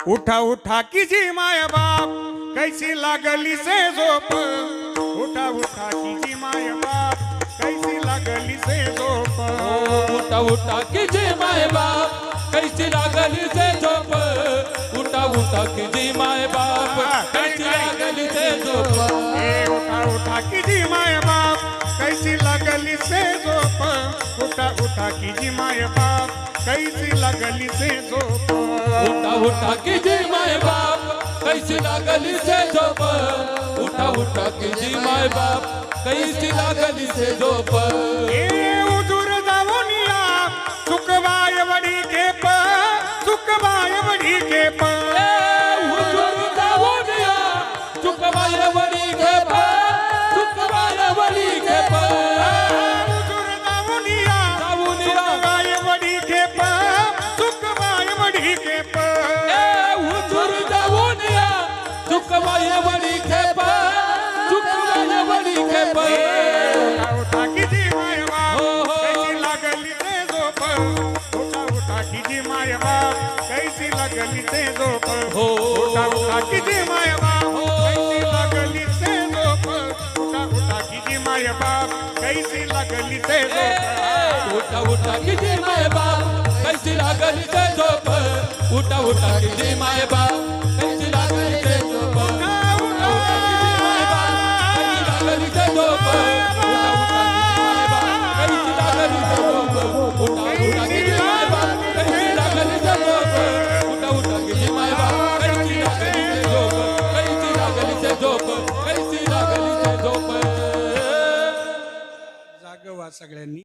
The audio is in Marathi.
उठा उठा कीजी माय बाप कैसी लागली से झोप उठा उठा कीजी माय बाप कैसी लागली से झोप उठा उठा कीजी माय बाप कैसी लागली से झोप उठा उठा कीजी माय बाप कैसी लागली से झोप उठा उठा कीजी माय बाप कैसी लागली से झोप उठा उठा कीजी माय बाप कैसी लागली से झोप उठा उठा कीजी माय बाप कैसी लागली से झोप उठा उठा कीजी माय बाप कैसी लागली से झोप उजूर जाऊनिया सुखबाय वडी खेप सुखबाय वडी खेप उजूर जाऊनिया सुखबाय वडी खेप सुखबाय वडी खेप उजूर जाऊनिया सुखबाय वडी खेप सुखबाय वडी खेप उजूर जाऊनिया सुखबाय वडी खेप सुखबाय वडी खेप उठा कीजी माय बाप कैसी लागली से झोप उठा उठा कीजी माय बाप कैसी लागली से झोप उठा उठा कीजी माय बाप कैसी लागली से झोप उठा उठा कीजी माय बाप कैसी लागली से झोप उठा उठा कीजी माय बाप कैसी लागली से झोप उठा उठा कीजी माय बाप कैसी लागली से झोप उठा उठा कीजी माय बाप कैसी लागली से झोप उठा उठा कीजी माय बाप कैसी लागली से झोप उठा उठा कीजी माय बाप कैसी लागली से झोप कैसी लागली से झोप कैसी लागली से झोप जागवा सगळ्यांनी